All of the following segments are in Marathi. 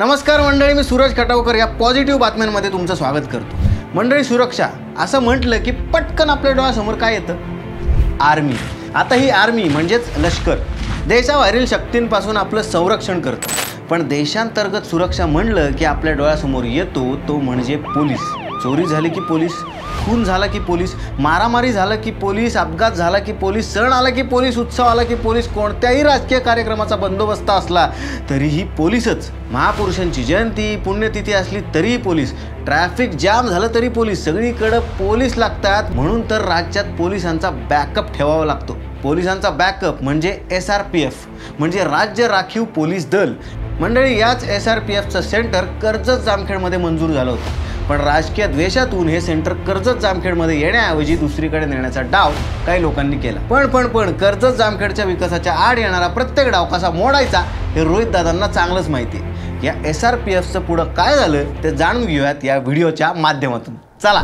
नमस्कार मंडळी, मी सूरज खटावकर या पॉझिटिव्ह बातम्यांमध्ये तुमचं स्वागत करतो। मंडळी, सुरक्षा असं म्हटलं की पटकन आपल्या डोळ्यासमोर काय येतं? आर्मी। आता ही आर्मी म्हणजेच लष्कर देशाबाहेरील शक्तींपासून आपलं संरक्षण करतं। पण देशांतर्गत सुरक्षा म्हणलं की आपल्या डोळ्यासमोर येतो तो म्हणजे पोलीस। चोरी झाली की पोलीस, खून झाला की पोलीस, मारामारी झाला की पोलीस, अपघात झाला की पोलीस, सण आला की पोलीस, उत्सव आला की पोलीस, कोणत्याही राजकीय कार्यक्रमाचा बंदोबस्त असला तरीही पोलीसच। महापुरुषांची जयंती, पुण्यतिथी असली तरीही पोलीस, ट्रॅफिक जाम झालं तरी पोलीस, सगळीकडे पोलीस लागतात। म्हणून तर राज्यात पोलिसांचा बॅकअप ठेवावा लागतो। पोलिसांचा बॅकअप म्हणजे SRPF म्हणजे राज्य राखीव पोलीस दल। मंडळी, याच SRPFचं सेंटर कर्जत जामखेडमध्ये मंजूर झालं होतं। पण राजकीय द्वेषातून हे सेंटर कर्जत जामखेडमध्ये येण्याऐवजी दुसरीकडे नेण्याचा डाव काही लोकांनी केला। पण कर्जत जामखेडच्या विकासाच्या आड येणारा प्रत्येक डाव कसा मोडायचा हे रोहित दादांना चांगलंच माहिती आहे। या SRPFचं पुढं काय झालं ते जाणून घेऊयात या व्हिडिओच्या माध्यमातून। चला।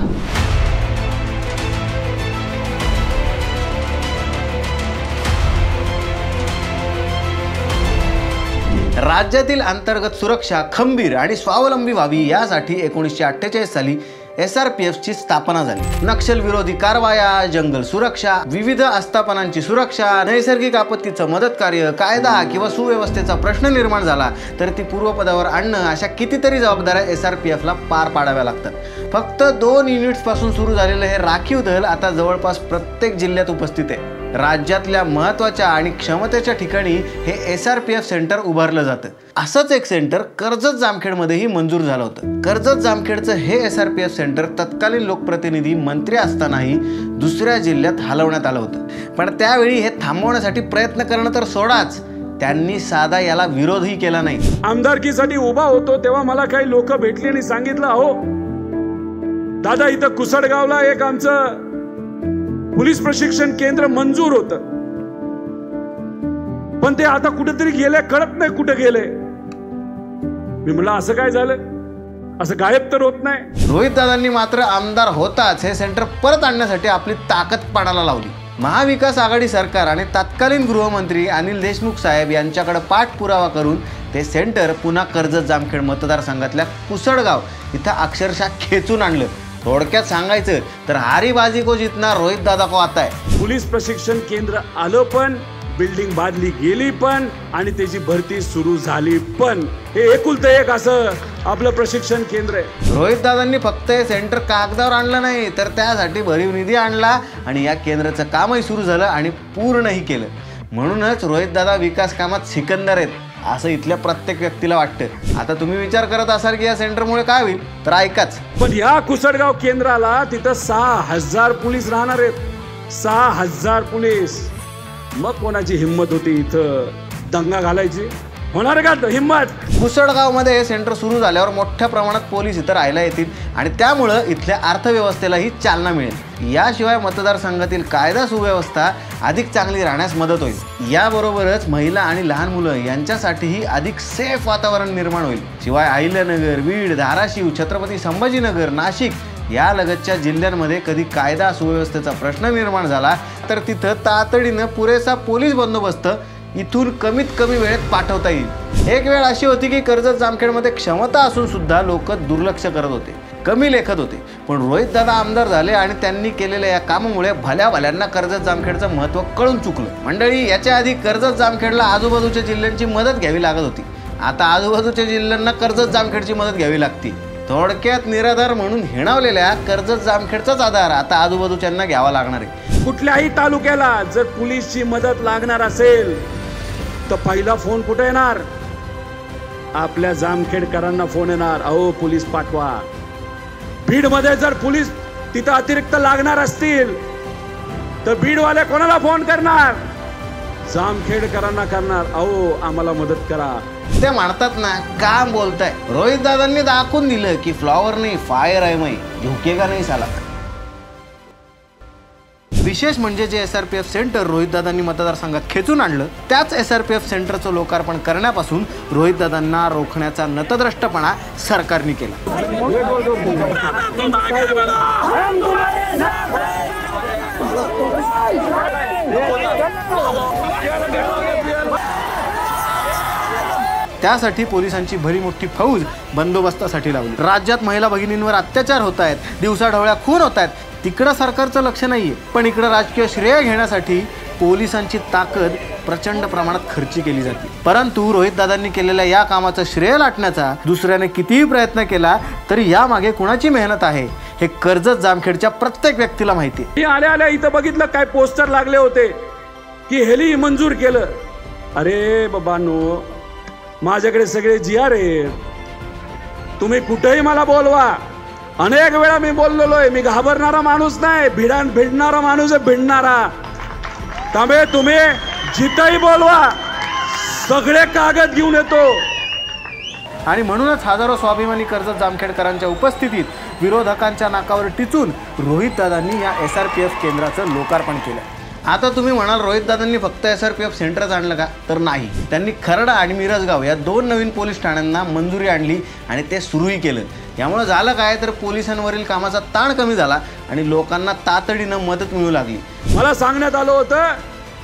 राज्यातील अंतर्गत सुरक्षा खंबीर आणि स्वावलंबी व्हावी यासाठी 1948 साली SRPFची स्थापना झाली। नक्षल विरोधी कारवाया, जंगल सुरक्षा, विविध आस्थापनांची सुरक्षा, नैसर्गिक आपत्तीचं मदत कार्य, कायदा किंवा सुव्यवस्थेचा प्रश्न निर्माण झाला तर ती पूर्वपदावर आणणं अशा कितीतरी जबाबदाऱ्या SRPFला पार पाडाव्या लागतात। फक्त 2 युनिट्स पासून सुरू झालेलं हे राखीव दल आता जवळपास प्रत्येक जिल्ह्यात उपस्थित आहे। राज्यातल्या महत्त्वाच्या आणि क्षमतेच्या ठिकाणी हे SRPF सेंटर उभारलं जातं। असंच एक सेंटर कर्जत जामखेडमध्येही मंजूर झालं होतं। कर्जत जामखेडचं हे SRPF सेंटर तत्कालीन लोकप्रतिनिधी मंत्री असतानाही दुसऱ्या जिल्ह्यात हलवण्यात आलं होतं। पण त्यावेळी हे थांबवण्यासाठी प्रयत्न करणं तर सोडाच, त्यांनी साधा याला विरोधही केला नाही। आमदारकीसाठी उभा होतो तेव्हा मला काही लोक भेटली आणि सांगितलं, अहो दादा, इथं कुसडगावला एक आमचं पोलीस प्रशिक्षण केंद्र मंजूर होतं, पण ते आता कुठेतरी गेले, कळत नाही कुठे गेले। मी म्हणलं, असं काय झालं? असं गायब तर होत नाही। रोहित दादांनी मात्र आमदार होताच हे सेंटर परत आणण्यासाठी आपली ताकद पणाला लावली। महाविकास आघाडी सरकार आणि तत्कालीन गृहमंत्री अनिल देशमुख साहेब यांच्याकडे पाठपुरावा करून ते सेंटर पुन्हा कर्जत जामखेड मतदारसंघातल्या कुसडगाव इथं अक्षरशः खेचून आणलं। थोडक्यात सांगायचं तर हारी बाजी को जितना रोहित दादा को आता है। पोलीस प्रशिक्षण केंद्र आलं पण, बिल्डिंग बांधली गेली पण आणि त्याची भरती सुरू झाली पण। हे एकुलतं एक असं आपलं प्रशिक्षण केंद्र आहे। रोहित दादांनी फक्त हे सेंटर कागदावर आणलं नाही तर त्यासाठी भरीव निधी आणला आणि या केंद्राचं कामही सुरू झालं आणि पूर्णही केलं। म्हणूनच रोहित दादा विकास कामात सिकंदर आहेत असं इथल्या प्रत्येक व्यक्तीला वाटतं। आता तुम्ही विचार करत असाल की या सेंटरमुळे काय होईल, तर ऐकाच। पण या कुसडगाव केंद्राला तिथं 6000 पोलीस राहणार आहेत। 6000 पोलीस। मग कोणाची हिम्मत होती इथं दंगा घालायची? होणार का हिम्मत? कुसडगावमध्ये हे सेंटर सुरू झाल्यावर मोठ्या प्रमाणात पोलीस इथं राहायला येतील आणि त्यामुळं इथल्या अर्थव्यवस्थेलाही चालना मिळेल। याशिवाय मतदारसंघातील कायदा सुव्यवस्था अधिक चांगली राहण्यास मदत होईल। याबरोबरच महिला आणि लहान मुलं यांच्यासाठीही अधिक सेफ वातावरण निर्माण होईल। शिवाय अहिल्यानगर, बीड, धाराशिव, छत्रपती संभाजीनगर, नाशिक या लगतच्या जिल्ह्यांमध्ये कधी कायदा सुव्यवस्थेचा प्रश्न निर्माण झाला तर तिथं तातडीनं पुरेसा पोलीस बंदोबस्त इथून कमीत कमी वेळेत पाठवता येईल। एक वेळ अशी होती की कर्जत जामखेडमध्ये क्षमता असून सुद्धा लोक दुर्लक्ष करत होते, कमी लेखत होते। पण रोहित दादा आमदार झाले आणि त्यांनी केलेल्या या कामामुळे भल्या भल्यांना कर्जत जामखेडचं महत्त्व कळून चुकलं। मंडळी, याच्या आधी कर्जत जामखेडला आजूबाजूच्या जिल्ह्यांची मदत घ्यावी लागत होती, आता आजूबाजूच्या जिल्ह्यांना कर्जत जामखेडची मदत घ्यावी लागते। थोडक्यात निराधार म्हणून हिणावलेल्या कर्जत जामखेडचाच आधार आता आजूबाजूच्यांना घ्यावा लागणार आहे। कुठल्याही तालुक्याला जर पोलीसची मदत लागणार असेल तर पहिला फोन कुठे येणार? आपल्या जामखेडकरांना फोन येणार, अहो पोलीस पाठवा। बीडमध्ये जर पोलीस तिथं अतिरिक्त लागणार असतील तर बीडवाले कोणाला फोन करणार? जामखेडकरांना करणार, अहो आम्हाला मदत करा। ते म्हणतात ना, काम बोलताय। रोहित दादांनी दाखवून दिलं की फ्लॉवर नाही फायर आहे, मैं झुकेगा नाही साला। विशेष म्हणजे जे SRPF सेंटर रोहित दादांनी मतदारसंघात खेचून आणलं त्याच SRPF सेंटरचं लोकार्पण करण्यापासून रोहित दादांना रोखण्याचा नतद्रष्टपणा सरकारने केला। त्यासाठी पोलिसांची भरी मोठी फौज बंदोबस्तासाठी लावली. राज्यात महिला भगिनींवर अत्याचार होत आहेत, दिवसाढवळ्या खून होत आहेत, तिकडं सरकारचं लक्ष नाहीये. पण इकडं राजकीय श्रेय घेण्यासाठी पोलिसांची ताकद प्रचंड प्रमाणात खर्ची केली जाते. परंतु रोहितदादांनी केलेल्या या कामाचं श्रेय लाटण्याचा दुसऱ्याने कितीही प्रयत्न केला तरी यामागे कुणाची मेहनत आहे हे कर्जत जामखेडच्या प्रत्येक व्यक्तीला माहिती आहे. मी आल्या आल्या इथं बघितलं काय पोस्टर लागले होते की हेली मंजूर केलं. अरे बाबांनो, माझ्याकडे सगळे GR आहेत, तुम्ही कुठेही मला बोलवा. अनेक वेळा मी बोललेलो आहे, मी घाबरणारा माणूस नाही, भिडणारा माणूस आहे, भिडणारा. त्यामुळे तुम्ही जिथंही बोलवा, सगळे कागद घेऊन येतो. आणि म्हणूनच हजारो स्वाभिमानी कर्जत जामखेडकरांच्या उपस्थितीत विरोधकांच्या नाकावर टिचून रोहितदादांनी या SRPF केंद्राचं लोकार्पण केलं. आता तुम्ही म्हणाल रोहितदादांनी फक्त SRPF सेंटरच आणलं का? तर नाही, त्यांनी खर्डा आणि मिरजगाव या 2 नवीन पोलीस ठाण्यांना मंजुरी आणली आणि ते सुरूही केलं. यामुळे झालं काय तर पोलिसांवरील कामाचा ताण कमी झाला आणि लोकांना तातडीनं मदत मिळू लागली. मला सांगण्यात आलं होतं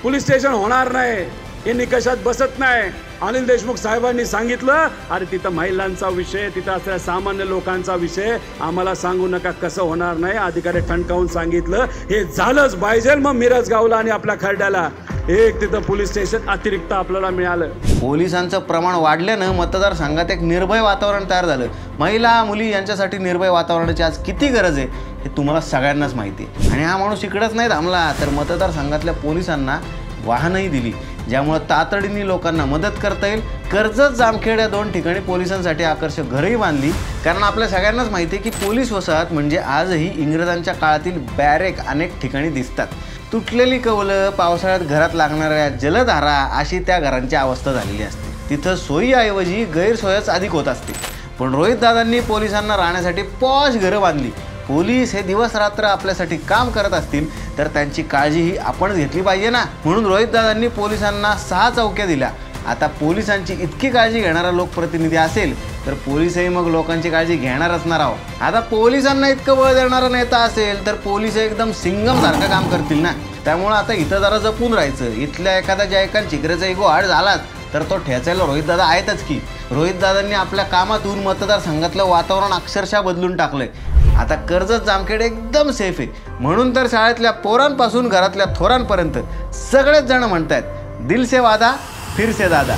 पोलीस स्टेशन होणार नाही, हे निकषात बसत नाही. अनिल देशमुख साहेबांनी सांगितलं, अरे तिथं महिलांचा विषय, तिथं असलेल्या सामान्य लोकांचा विषय, आम्हाला सांगू नका कसं होणार नाही. अधिकारी ठणकावून सांगितलं हे झालंच पाहिजे. मग मिरजगावला आणि आपल्या खर्ड्याला एक तिथं पोलीस स्टेशन अतिरिक्त आपल्याला मिळालं. पोलिसांचं प्रमाण वाढल्यानं मतदारसंघात एक निर्भय वातावरण तयार झालं. महिला मुली यांच्यासाठी निर्भय वातावरणाची आज किती गरज आहे हे तुम्हाला सगळ्यांनाच माहिती आहे. आणि हा माणूस इकडंच नाही थांबला तर मतदारसंघातल्या पोलिसांना वाहनही दिली, ज्यामुळे तातडीने लोकांना मदत करता येईल. कर्जत जामखेड या 2 ठिकाणी पोलिसांसाठी आकर्षक घरही बांधली. कारण आपल्या सगळ्यांनाच माहिती आहे की पोलीस वसाहत म्हणजे आजही इंग्रजांच्या काळातील बॅरेक अनेक ठिकाणी दिसतात. तुटलेली कवलं, पावसाळ्यात घरात लागणाऱ्या जलधारा अशी त्या घरांची अवस्था झालेली असते. तिथं सोयीऐवजी गैरसोयच अधिक होत असते. पण रोहितदादांनी पोलिसांना राहण्यासाठी पॉश घरं बांधली. पोलीस हे दिवस रात्र आपल्यासाठी काम करत असतील तर त्यांची काळजीही आपणच घेतली पाहिजे ना. म्हणून रोहितदादांनी पोलिसांना 6 चौक्या दिल्या. आता पोलिसांची इतकी काळजी घेणारा लोकप्रतिनिधी असेल तर पोलीसही मग लोकांची काळजी घेणार असणार आहोत. आता पोलिसांना इतकं बळ देणारा नेता असेल तर पोलीस एकदम सिंगमसारखं काम करतील ना. त्यामुळे आता इथं जरा जपून राहायचं. इथल्या एखाद्या जयकांत चिकरेचा इगो हाड झालाच तर तो ठेचायला रोहितदादा आहेतच की. रोहितदादांनी आपल्या कामातून मतदारसंघातलं वातावरण अक्षरशः बदलून टाकलंय. आता कर्जत जामखेड एकदम सेफ आहे. म्हणून तर शाळेतल्या पोरांपासून घरातल्या थोरांपर्यंत सगळेच जण म्हणतायत दिल से वादा फिर से दादा.